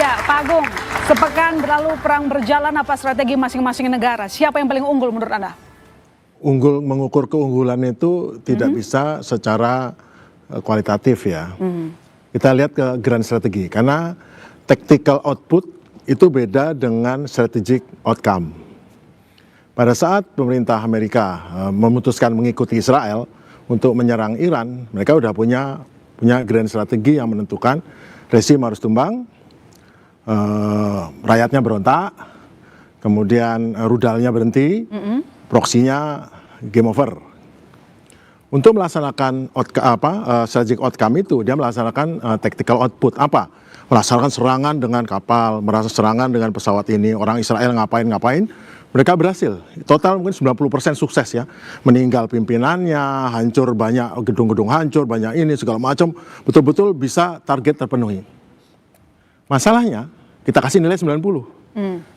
Ya, Pak Agung, sepekan berlalu perang berjalan, apa strategi masing-masing negara? Siapa yang paling unggul menurut Anda? Mengukur keunggulan itu tidak bisa secara kualitatif ya. Kita lihat ke grand strategi, karena tactical output itu beda dengan strategic outcome. Pada saat pemerintah Amerika memutuskan mengikuti Israel untuk menyerang Iran, mereka udah punya grand strategi yang menentukan rezim harus tumbang, rakyatnya berontak, kemudian rudalnya berhenti, proksinya game over. Untuk melaksanakan strategic outcome itu, dia melaksanakan tactical output. Apa? Melaksanakan serangan dengan kapal, serangan dengan pesawat ini, orang Israel ngapain, mereka berhasil. Total mungkin 90% sukses ya. Meninggal pimpinannya, hancur banyak gedung-gedung hancur, banyak ini segala macam, betul-betul bisa target terpenuhi. Masalahnya, kita kasih nilai 90.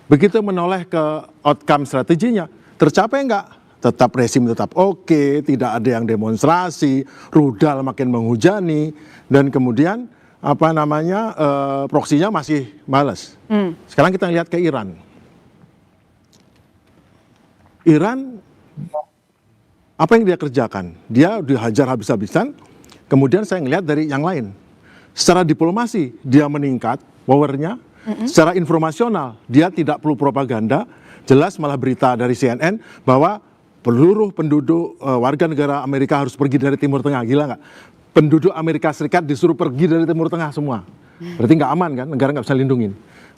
Begitu menoleh ke outcome strateginya, tercapai enggak? Tetap rezim tetap oke, tidak ada yang demonstrasi, rudal makin menghujani, dan kemudian proksinya masih males. Sekarang kita lihat ke Iran. Iran, apa yang dia kerjakan? Dia dihajar habis-habisan, kemudian saya ngelihat dari yang lain. Secara diplomasi, dia meningkat powernya. Secara informasional, dia tidak perlu propaganda. Jelas malah berita dari CNN bahwa seluruh penduduk warga negara Amerika harus pergi dari Timur Tengah. Gila nggak? Penduduk Amerika Serikat disuruh pergi dari Timur Tengah semua. Berarti nggak aman kan? Negara nggak bisa lindungin.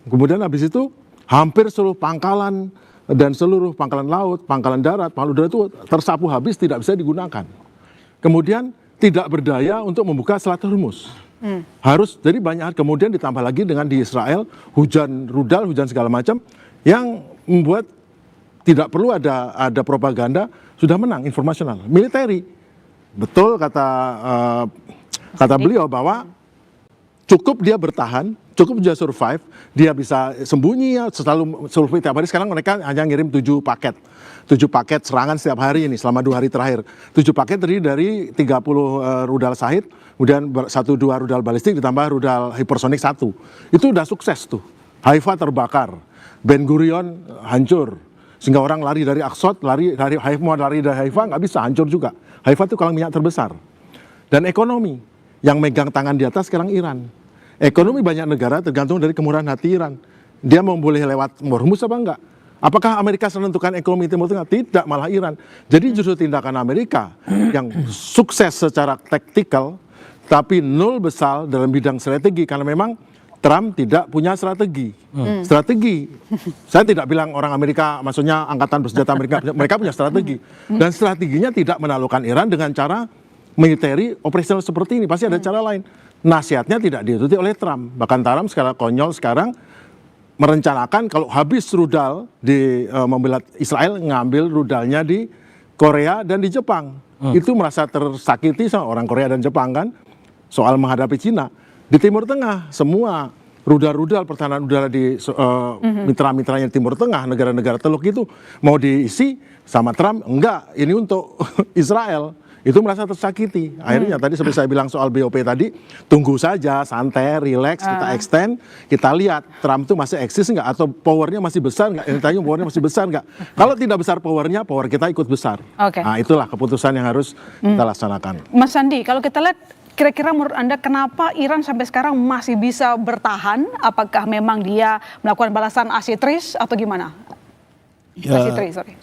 Kemudian habis itu hampir seluruh pangkalan dan seluruh pangkalan laut, pangkalan darat itu tersapu habis, tidak bisa digunakan. Kemudian tidak berdaya untuk membuka Selat Hormuz. Harus, jadi banyak. Kemudian ditambah lagi dengan di Israel, hujan rudal, hujan segala macam, yang membuat tidak perlu ada propaganda, sudah menang informasional, military. Betul kata beliau bahwa cukup dia bertahan, cukup dia survive, dia bisa sembunyi ya, selalu survei tiap hari. Sekarang mereka hanya ngirim 7 paket. 7 paket serangan setiap hari ini selama 2 hari terakhir. 7 paket terdiri dari 30 rudal Shahid, kemudian 1-2 rudal balistik ditambah rudal hipersonik 1. Itu udah sukses tuh. Haifa terbakar, Ben Gurion hancur. Sehingga orang lari dari Aqsa, lari dari Haifa nggak bisa, hancur juga. Haifa itu kilang minyak terbesar. Dan ekonomi, yang megang tangan di atas sekarang Iran. Ekonomi banyak negara tergantung dari kemurahan hati Iran. Dia mau boleh lewat Hormuz apa enggak? Apakah Amerika menentukan ekonomi Timur Tengah? Tidak, malah Iran. Jadi justru tindakan Amerika yang sukses secara taktikal, tapi nol besar dalam bidang strategi, karena memang Trump tidak punya strategi. Strategi, saya tidak bilang orang Amerika, maksudnya angkatan bersenjata Amerika, mereka punya strategi. Dan strateginya tidak menaklukkan Iran dengan cara military operasional seperti ini, pasti ada cara lain. Nasihatnya tidak diikuti oleh Trump. Bahkan Trump sekarang konyol sekarang merencanakan kalau habis rudal di membela Israel, ngambil rudalnya di Korea dan di Jepang. Itu merasa tersakiti sama orang Korea dan Jepang kan, soal menghadapi Cina. Di Timur Tengah, semua rudal-rudal pertahanan udara di mitra-mitranya di Timur Tengah, negara-negara Teluk itu mau diisi sama Trump, enggak, ini untuk Israel. Itu merasa tersakiti. Akhirnya tadi seperti saya bilang soal BOP tadi, tunggu saja, santai, relax, kita extend, kita lihat Trump itu masih eksis nggak, atau powernya masih besar nggak, yang tanya powernya masih besar nggak. Kalau tidak besar powernya, power kita ikut besar. Nah itulah keputusan yang harus kita laksanakan. Mas Sandi, kalau kita lihat, kira-kira menurut Anda kenapa Iran sampai sekarang masih bisa bertahan? Apakah memang dia melakukan balasan asimetris atau gimana? Ya,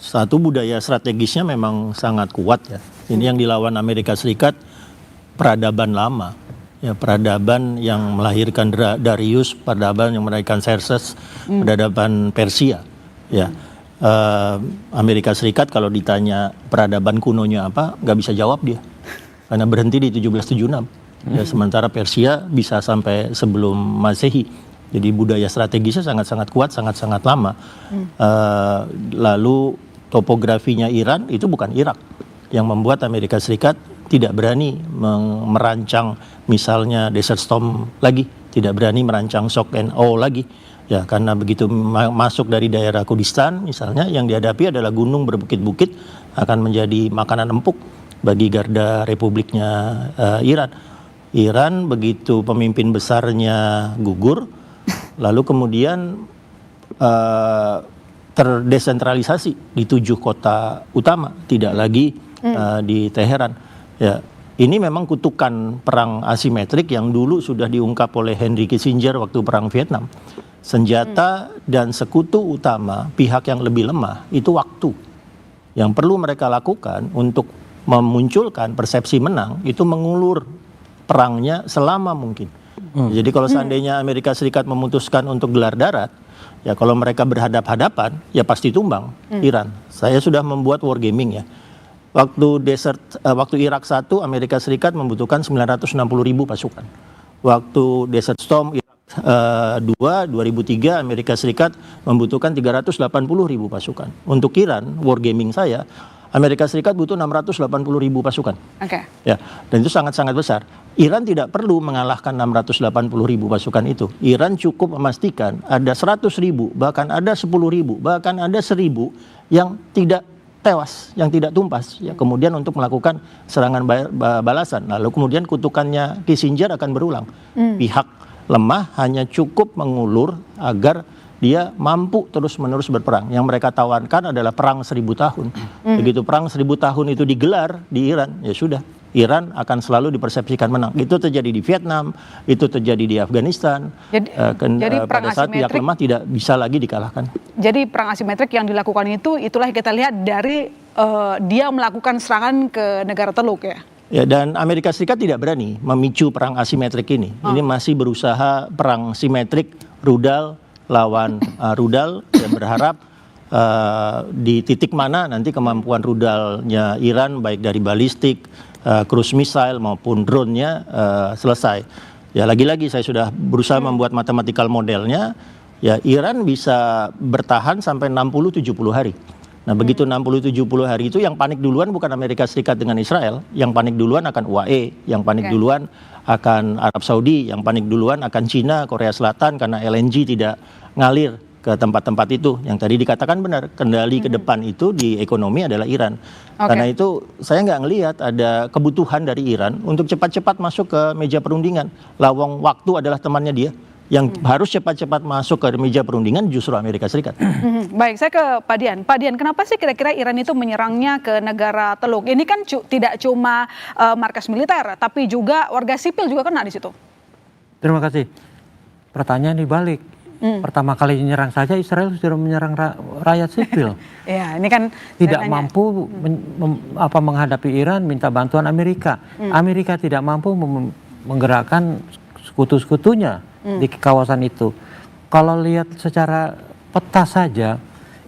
satu budaya strategisnya memang sangat kuat ya. Ini yang dilawan Amerika Serikat, peradaban lama. Ya, peradaban yang melahirkan Darius, peradaban yang melahirkan Xerxes, peradaban Persia. Ya, Amerika Serikat kalau ditanya peradaban kunonya apa, nggak bisa jawab dia. Karena berhenti di 1776. Ya, sementara Persia bisa sampai sebelum Masehi. Jadi budaya strategisnya sangat-sangat kuat, sangat-sangat lama. Lalu topografinya Iran itu bukan Irak. Yang membuat Amerika Serikat tidak berani merancang misalnya Desert Storm lagi. Tidak berani merancang Shock and Awe lagi. Ya, karena begitu masuk dari daerah Kurdistan misalnya, yang dihadapi adalah gunung berbukit-bukit, akan menjadi makanan empuk bagi garda republiknya Iran. Iran begitu pemimpin besarnya gugur, lalu kemudian terdesentralisasi di 7 kota utama, tidak lagi di Teheran. Ya, ini memang kutukan perang asimetrik yang dulu sudah diungkap oleh Henry Kissinger waktu perang Vietnam. Senjata dan sekutu utama pihak yang lebih lemah itu waktu. Yang perlu mereka lakukan untuk memunculkan persepsi menang itu mengulur perangnya selama mungkin. Jadi kalau seandainya Amerika Serikat memutuskan untuk gelar darat, ya kalau mereka berhadap-hadapan, ya pasti tumbang Iran. Saya sudah membuat wargaming ya. Waktu Irak 1, Amerika Serikat membutuhkan 960.000 pasukan. Waktu Desert Storm Irak 2, 2003, Amerika Serikat membutuhkan 380.000 pasukan. Untuk Iran, wargaming saya, Amerika Serikat butuh 680.000 pasukan. Oke. Ya, dan itu sangat-sangat besar. Iran tidak perlu mengalahkan 680.000 pasukan itu. Iran cukup memastikan ada 100.000, bahkan ada 10.000, bahkan ada 1.000 yang tidak tewas, yang tidak tumpas. Ya, kemudian untuk melakukan serangan balasan. Lalu kemudian kutukannya Kissinger akan berulang. Pihak lemah hanya cukup mengulur agar dia mampu terus-menerus berperang. Yang mereka tawarkan adalah perang 1000 tahun. Begitu perang 1000 tahun itu digelar di Iran, ya sudah. Iran akan selalu dipersepsikan menang. Itu terjadi di Vietnam, itu terjadi di Afghanistan. Jadi perang pada saat pihak asimetrik lemah tidak bisa lagi dikalahkan. Jadi perang asimetrik yang dilakukan itulah yang kita lihat dari dia melakukan serangan ke negara Teluk ya. Ya, dan Amerika Serikat tidak berani memicu perang asimetrik ini. Ini masih berusaha perang simetrik, rudal lawan rudal. Saya berharap di titik mana nanti kemampuan rudalnya Iran baik dari balistik, cruise missile maupun drone-nya selesai. Ya, lagi-lagi saya sudah berusaha membuat mathematical modelnya. Ya, Iran bisa bertahan sampai 60-70 hari. Nah, begitu 60-70 hari itu yang panik duluan bukan Amerika Serikat dengan Israel, yang panik duluan akan UAE, yang panik duluan akan Arab Saudi, yang panik duluan akan Cina, Korea Selatan karena LNG tidak ngalir ke tempat-tempat itu. Yang tadi dikatakan benar, kendali ke depan itu di ekonomi adalah Iran. Karena itu saya nggak ngelihat ada kebutuhan dari Iran untuk cepat-cepat masuk ke meja perundingan. Lawang waktu adalah temannya dia. Yang harus cepat-cepat masuk ke meja perundingan justru Amerika Serikat. Baik, saya ke Pak Dian. Pak Dian, kenapa sih kira-kira Iran itu menyerangnya ke negara Teluk? Ini kan tidak cuma markas militer, tapi juga warga sipil juga kena di situ. Terima kasih. Pertanyaan dibalik. Pertama kali menyerang saja Israel sudah menyerang rakyat sipil. Ya, ini kan tidak mampu menghadapi Iran, minta bantuan Amerika. Amerika tidak mampu menggerakkan sekutu-sekutunya di kawasan itu. Kalau lihat secara peta saja,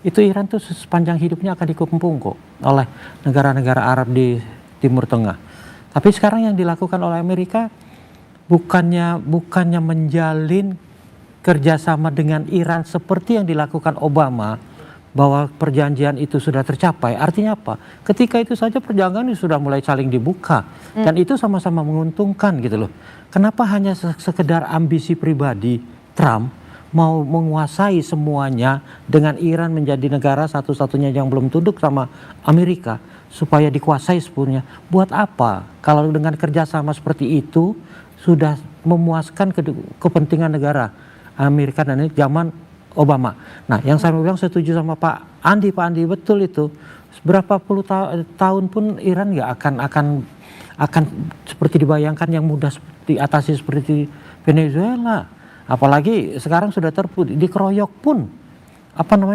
itu Iran tuh sepanjang hidupnya akan dikepung kok oleh negara-negara Arab di Timur Tengah. Tapi sekarang yang dilakukan oleh Amerika bukannya menjalin kerjasama dengan Iran seperti yang dilakukan Obama, bahwa perjanjian itu sudah tercapai. Artinya apa? Ketika itu saja perjanjian sudah mulai saling dibuka dan itu sama-sama menguntungkan gitu loh. Kenapa hanya sekedar ambisi pribadi Trump mau menguasai semuanya dengan Iran menjadi negara satu-satunya yang belum tunduk sama Amerika supaya dikuasai sepenuhnya? Buat apa? Kalau dengan kerjasama seperti itu sudah memuaskan kepentingan negara Amerika dan ini zaman Obama. Nah, yang saya bilang setuju sama Pak Andi betul itu. Berapa puluh tahun pun Iran nggak akan seperti dibayangkan yang mudah diatasi seperti Venezuela. Apalagi sekarang sudah dikeroyok pun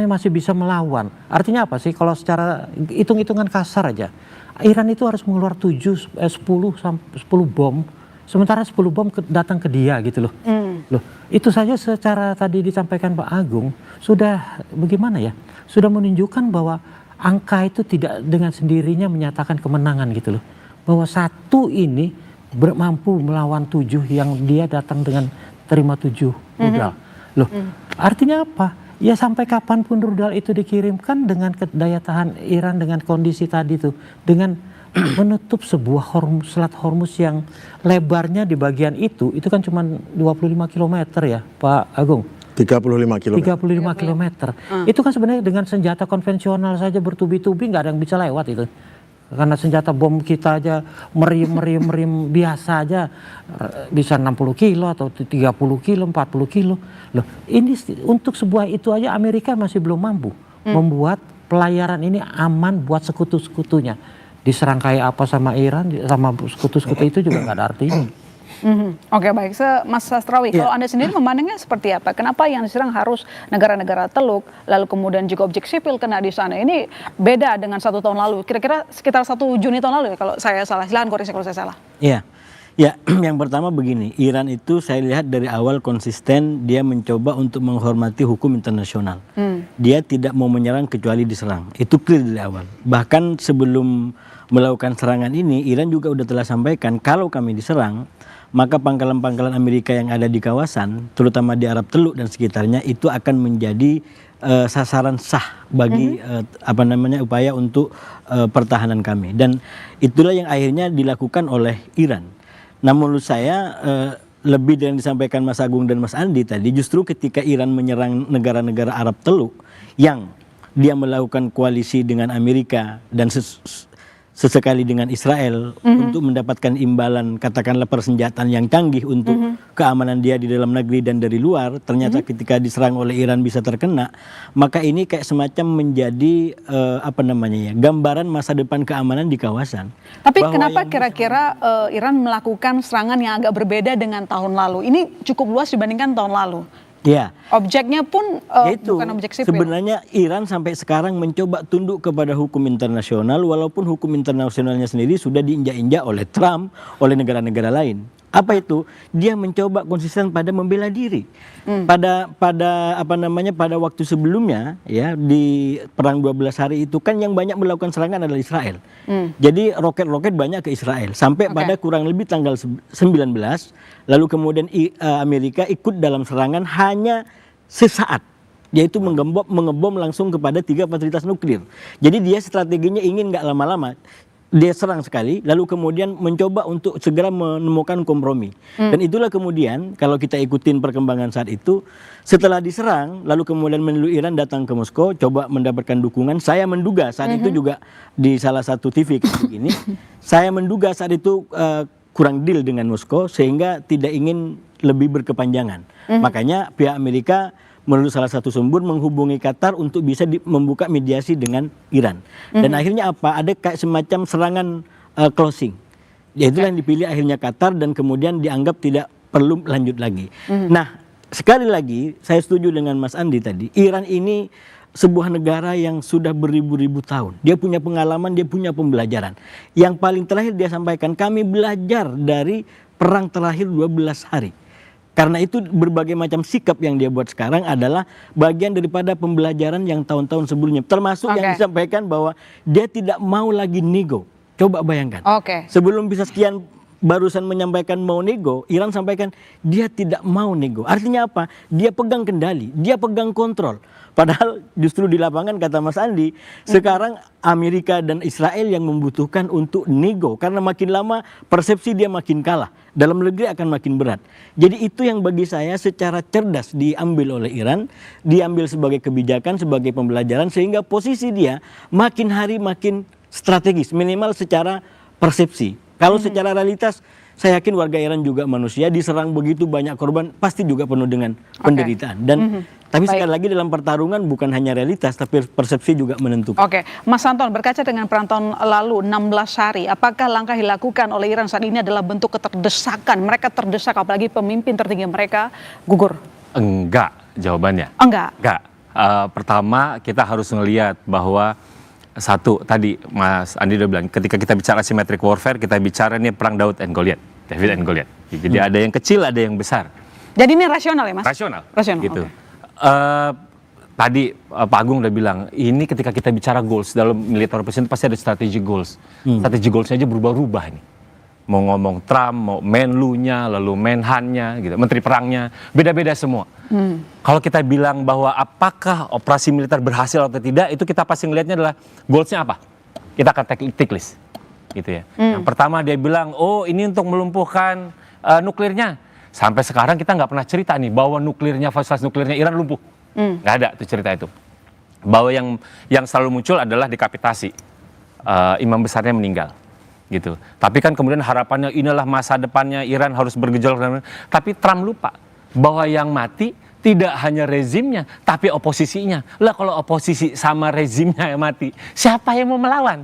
masih bisa melawan. Artinya apa sih kalau secara hitung-hitungan kasar aja. Iran itu harus mengeluar 10 bom. Sementara 10 bom datang ke dia gitu loh. Loh, itu saja secara tadi disampaikan Pak Agung sudah bagaimana ya? Sudah menunjukkan bahwa angka itu tidak dengan sendirinya menyatakan kemenangan gitu loh. Bahwa satu ini mampu melawan 7 yang dia datang dengan terima 7 rudal. Loh, artinya apa? Ya sampai kapanpun rudal itu dikirimkan dengan daya tahan Iran dengan kondisi tadi tuh, dengan menutup sebuah Selat Hormuz yang lebarnya di bagian itu kan cuma 25 km ya Pak Agung. 35 km. 35 km. Itu kan sebenarnya dengan senjata konvensional saja bertubi-tubi nggak ada yang bisa lewat itu. Karena senjata bom kita aja meriam biasa aja bisa 60 kilo atau 30 kilo, 40 kilo. Loh, ini untuk sebuah itu aja Amerika masih belum mampu membuat pelayaran ini aman buat sekutu-sekutunya. Diserang kayak apa sama Iran, sama sekutu-sekutu itu juga nggak ada artinya. Oke, baik, Mas Sastrawi, kalau Anda sendiri memandangnya seperti apa? Kenapa yang diserang harus negara-negara Teluk, lalu kemudian juga objek sipil kena di sana? Ini beda dengan 1 tahun lalu, kira-kira sekitar 1 Juni tahun lalu ya, kalau saya salah. Silahkan koreksi kalau saya salah. Iya, ya, yang pertama begini, Iran itu saya lihat dari awal konsisten dia mencoba untuk menghormati hukum internasional. Dia tidak mau menyerang kecuali diserang, itu clear dari awal. Bahkan sebelum melakukan serangan ini, Iran juga udah telah sampaikan kalau kami diserang, maka pangkalan-pangkalan Amerika yang ada di kawasan, terutama di Arab Teluk dan sekitarnya, itu akan menjadi sasaran sah bagi upaya untuk pertahanan kami. Dan itulah yang akhirnya dilakukan oleh Iran. Nah, menurut saya lebih dari yang disampaikan Mas Agung dan Mas Andi tadi, justru ketika Iran menyerang negara-negara Arab Teluk yang dia melakukan koalisi dengan Amerika dan sesekali dengan Israel untuk mendapatkan imbalan katakanlah persenjataan yang canggih untuk keamanan dia di dalam negeri dan dari luar, ternyata ketika diserang oleh Iran bisa terkena, maka ini kayak semacam menjadi gambaran masa depan keamanan di kawasan. Tapi kenapa kira-kira Iran melakukan serangan yang agak berbeda dengan tahun lalu? Ini cukup luas dibandingkan tahun lalu. Ya. Objeknya pun bukan objek sipil. Sebenarnya Iran sampai sekarang mencoba tunduk kepada hukum internasional, walaupun hukum internasionalnya sendiri sudah diinjak-injak oleh Trump, oleh negara-negara lain. Apa itu? Dia mencoba konsisten pada membela diri. Pada waktu sebelumnya ya, di perang 12 hari itu kan yang banyak melakukan serangan adalah Israel. Jadi roket-roket banyak ke Israel sampai pada kurang lebih tanggal 19, lalu kemudian Amerika ikut dalam serangan hanya sesaat, yaitu mengebom langsung kepada 3 fasilitas nuklir. Jadi dia strateginya ingin nggak lama-lama, dia serang sekali, lalu kemudian mencoba untuk segera menemukan kompromi. Dan itulah kemudian kalau kita ikutin perkembangan saat itu, setelah diserang, lalu kemudian menlu Iran datang ke Moskow, coba mendapatkan dukungan. Saya menduga saat itu juga di salah satu TV kayak gini, saya menduga saat itu kurang deal dengan Moskow sehingga tidak ingin lebih berkepanjangan. Makanya pihak Amerika menurut salah satu sumber menghubungi Qatar untuk bisa membuka mediasi dengan Iran. Dan akhirnya apa? Ada kayak semacam serangan closing. Yaitu yang dipilih akhirnya Qatar dan kemudian dianggap tidak perlu lanjut lagi. Nah, sekali lagi saya setuju dengan Mas Andi tadi. Iran ini sebuah negara yang sudah beribu-ribu tahun. Dia punya pengalaman, dia punya pembelajaran. Yang paling terakhir dia sampaikan, kami belajar dari perang terakhir 12 hari. Karena itu berbagai macam sikap yang dia buat sekarang adalah bagian daripada pembelajaran yang tahun-tahun sebelumnya. Termasuk yang disampaikan bahwa dia tidak mau lagi nego. Coba bayangkan. Sebelum bisa sekian barusan menyampaikan mau nego, Iran sampaikan dia tidak mau nego. Artinya apa? Dia pegang kendali, dia pegang kontrol. Padahal justru di lapangan kata Mas Andi, sekarang Amerika dan Israel yang membutuhkan untuk nego. Karena makin lama persepsi dia makin kalah. Dalam negeri akan makin berat. Jadi itu yang bagi saya secara cerdas diambil oleh Iran. Diambil sebagai kebijakan, sebagai pembelajaran. Sehingga posisi dia makin hari makin strategis. Minimal secara persepsi. Kalau secara realitas, saya yakin warga Iran juga manusia, diserang begitu banyak korban, pasti juga penuh dengan penderitaan. Dan tapi sekali lagi dalam pertarungan bukan hanya realitas, tapi persepsi juga menentukan. Mas Anton, berkaca dengan perang tahun lalu 16 hari, apakah langkah dilakukan oleh Iran saat ini adalah bentuk keterdesakan? Mereka terdesak, apalagi pemimpin tertinggi mereka gugur. Enggak, jawabannya. Enggak. Pertama kita harus melihat bahwa satu tadi Mas Andi udah bilang, ketika kita bicara asymmetric warfare, kita bicara nih perang Daud and Goliath, David and Goliath. Jadi ada yang kecil, ada yang besar. Jadi ini rasional ya Mas? Rasional. Okay. Gitu. Tadi Pak Agung udah bilang, ini ketika kita bicara goals dalam military operation pasti ada strategic goals. Strategic goalsnya aja berubah-ubah nih. Mau ngomong Trump, mau Menlu-nya, lalu Menhan-nya, gitu, Menteri Perangnya, beda-beda semua. Kalau kita bilang bahwa apakah operasi militer berhasil atau tidak, itu kita pasti ngelihatnya adalah goalsnya apa. Kita akan tick list, gitu ya. Yang pertama dia bilang, oh ini untuk melumpuhkan nuklirnya. Sampai sekarang kita nggak pernah cerita nih bahwa fasilitas nuklirnya Iran lumpuh. Nggak ada tuh cerita itu. Bahwa yang selalu muncul adalah dekapitasi. imam besarnya meninggal. Gitu. Tapi kan kemudian harapannya inilah masa depannya Iran harus bergejolak. Tapi Trump lupa bahwa yang mati tidak hanya rezimnya, tapi oposisinya. Lah kalau oposisi sama rezimnya yang mati, siapa yang mau melawan?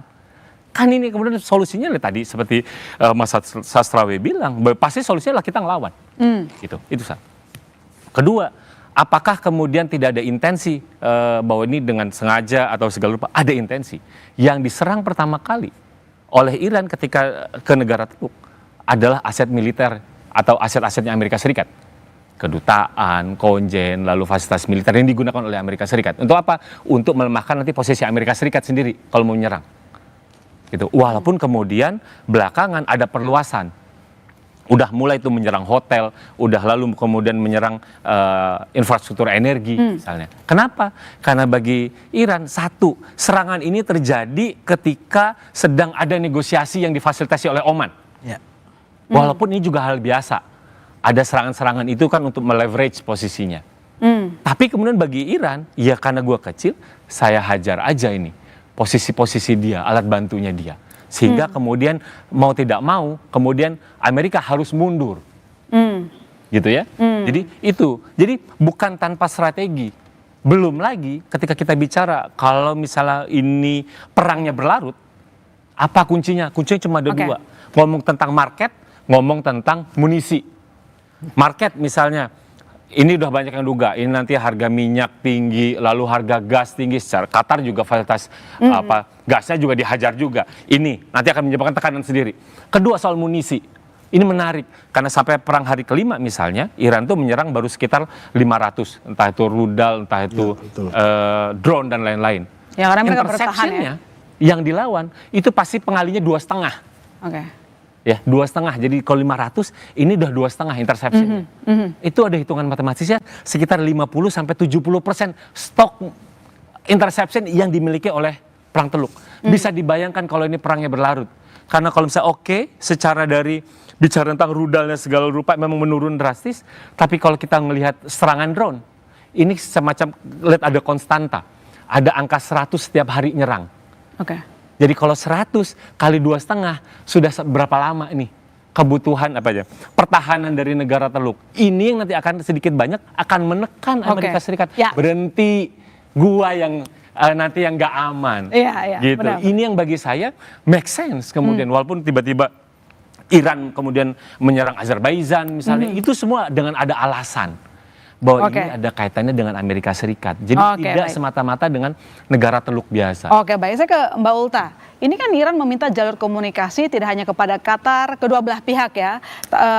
Kan ini kemudian solusinya tadi seperti Mas Sastrawi bilang, pasti solusinya adalah kita ngelawan. Gitu. Itu satu. Kedua, apakah kemudian tidak ada intensi bahwa ini dengan sengaja atau segala rupa? Ada intensi. Yang diserang pertama kali oleh Iran ketika ke negara Teluk adalah aset militer atau aset-asetnya Amerika Serikat. Kedutaan, konjen, lalu fasilitas militer yang digunakan oleh Amerika Serikat. Untuk apa? Untuk melemahkan nanti posisi Amerika Serikat sendiri kalau mau menyerang. Gitu. Walaupun kemudian belakangan ada perluasan. Udah mulai itu menyerang hotel, udah lalu kemudian menyerang infrastruktur energi misalnya. Kenapa? Karena bagi Iran, satu, serangan ini terjadi ketika sedang ada negosiasi yang difasilitasi oleh Oman. Ya. Walaupun ini juga hal biasa. Ada serangan-serangan itu kan untuk meleverage posisinya. Tapi kemudian bagi Iran, ya karena gue kecil, saya hajar aja ini. Posisi-posisi dia, alat bantunya dia. Sehingga kemudian mau tidak mau, kemudian Amerika harus mundur. Gitu ya. Jadi itu. Jadi bukan tanpa strategi. Belum lagi ketika kita bicara kalau misalnya ini perangnya berlarut, apa kuncinya? Kuncinya cuma ada dua. Ngomong tentang market, ngomong tentang munisi. Market misalnya, ini udah banyak yang duga, ini nanti harga minyak tinggi, lalu harga gas tinggi, secara Qatar juga fasilitas gasnya juga dihajar juga. Ini nanti akan menyebabkan tekanan sendiri. Kedua soal munisi, ini menarik karena sampai perang hari kelima misalnya, Iran tuh menyerang baru sekitar 500, entah itu rudal, entah itu drone dan lain-lain. Ya, karena mereka bertahan ya. Interception-nya yang dilawan itu pasti pengalinya 2,5. Ya 2,5, jadi kalau 500 ini udah 2,5 interception. Itu ada hitungan matematisnya sekitar 50-70% stok interception yang dimiliki oleh Perang Teluk. Bisa dibayangkan kalau ini perangnya berlarut. Karena kalau misalnya secara dari bicara tentang rudalnya segala rupa memang menurun drastis, tapi kalau kita melihat serangan drone, ini semacam lihat ada konstanta, ada angka 100 setiap hari nyerang. Jadi kalau 100 kali 2,5 sudah berapa lama nih kebutuhan pertahanan dari negara Teluk. Ini yang nanti akan sedikit banyak akan menekan Amerika Serikat. Berhenti gua yang nanti yang nggak aman. Gitu. Benar. Ini yang bagi saya make sense kemudian walaupun tiba-tiba Iran kemudian menyerang Azerbaijan misalnya, itu semua dengan ada alasan bahwa ini ada kaitannya dengan Amerika Serikat. Jadi tidak semata-mata dengan negara Teluk biasa. Baik. Saya ke Mbak Ulta. Ini kan Iran meminta jalur komunikasi tidak hanya kepada Qatar, kedua belah pihak ya.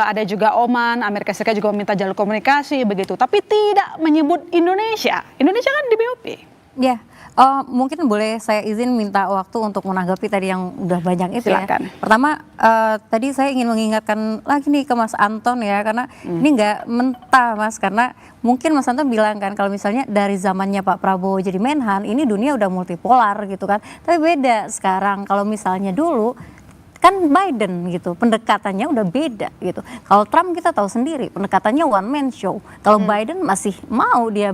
Ada juga Oman, Amerika Serikat juga meminta jalur komunikasi begitu. Tapi tidak menyebut Indonesia. Indonesia kan di BOP. Ya, mungkin boleh saya izin minta waktu untuk menanggapi tadi yang udah banyak itu. Silakan. Ya. Pertama, tadi saya ingin mengingatkan lagi nih ke Mas Anton ya, karena ini nggak mentah Mas, karena mungkin Mas Anton bilang kan kalau misalnya dari zamannya Pak Prabowo jadi Menhan, ini dunia udah multipolar gitu kan. Tapi beda sekarang, kalau misalnya dulu kan Biden gitu, pendekatannya udah beda gitu. Kalau Trump kita tahu sendiri, pendekatannya one man show. Kalau Biden masih mau dia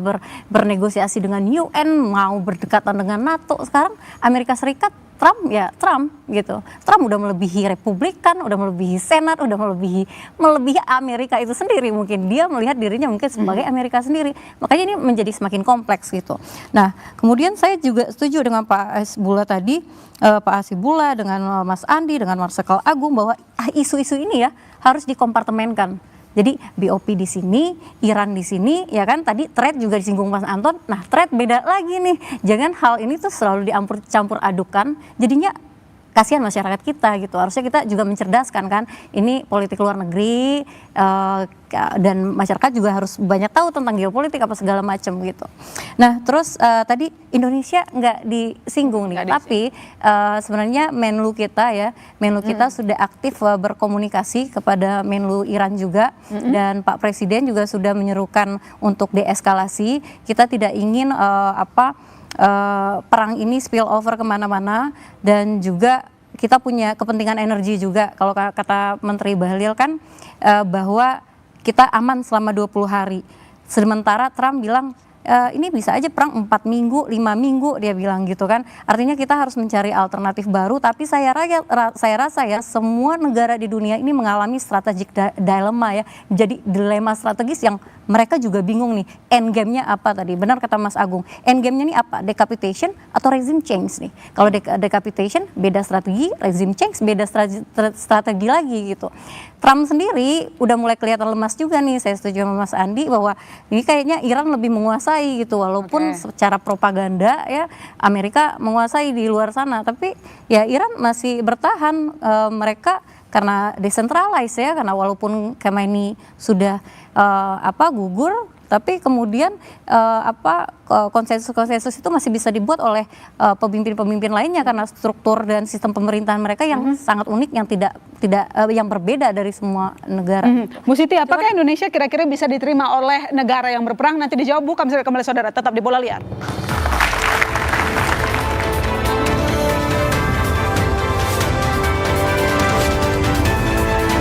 bernegosiasi dengan UN, mau berdekatan dengan NATO. Sekarang Amerika Serikat, Trump ya Trump gitu. Trump udah melebihi Republikan, udah melebihi Senat, udah melebihi Amerika itu sendiri mungkin. Dia melihat dirinya mungkin sebagai Amerika sendiri. Makanya ini menjadi semakin kompleks gitu. Nah, kemudian saya juga setuju dengan Pak Hasibullah tadi, Pak Hasibullah dengan Mas Andi, dengan Marsikal Agung bahwa isu-isu ini ya harus dikompartemenkan. Jadi BOP di sini, Iran di sini, ya kan tadi trade juga disinggung Mas Anton. Nah, trade beda lagi nih. Jangan hal ini tuh selalu campur adukan. Jadinya kasihan masyarakat kita gitu. Harusnya kita juga mencerdaskan kan. Ini politik luar negeri dan masyarakat juga harus banyak tahu tentang geopolitik apa segala macam gitu. Nah, terus tadi Indonesia nggak disinggung nih. Tapi sebenarnya Menlu kita ya, Menlu kita sudah aktif berkomunikasi kepada Menlu Iran juga, dan Pak Presiden juga sudah menyerukan untuk deeskalasi. Kita tidak ingin perang ini spill over kemana-mana, dan juga kita punya kepentingan energi juga. Kalau kata Menteri Bahlil kan bahwa kita aman selama 20 hari. Sementara Trump bilang ini bisa aja perang 4 minggu, 5 minggu dia bilang gitu kan. Artinya kita harus mencari alternatif baru, tapi saya rasa ya semua negara di dunia ini mengalami strategic dilemma ya. Jadi dilema strategis yang mereka juga bingung nih, end game-nya apa tadi? Benar kata Mas Agung, end game-nya nih apa? Decapitation atau regime change nih? Kalau decapitation beda strategi, regime change beda strategi lagi gitu. Trump sendiri udah mulai kelihatan lemas juga nih, saya setuju sama Mas Andi bahwa ini kayaknya Iran lebih menguasai gitu, walaupun secara propaganda ya Amerika menguasai di luar sana, tapi ya Iran masih bertahan, mereka karena decentralized ya, karena walaupun Khamenei sudah gugur, tapi kemudian konsensus-konsensus itu masih bisa dibuat oleh pemimpin-pemimpin lainnya karena struktur dan sistem pemerintahan mereka yang sangat unik, yang tidak yang berbeda dari semua negara. Bu Siti, apakah Indonesia kira-kira bisa diterima oleh negara yang berperang? Nanti dijawab, bukan kembali saudara, tetap di Bola Liar.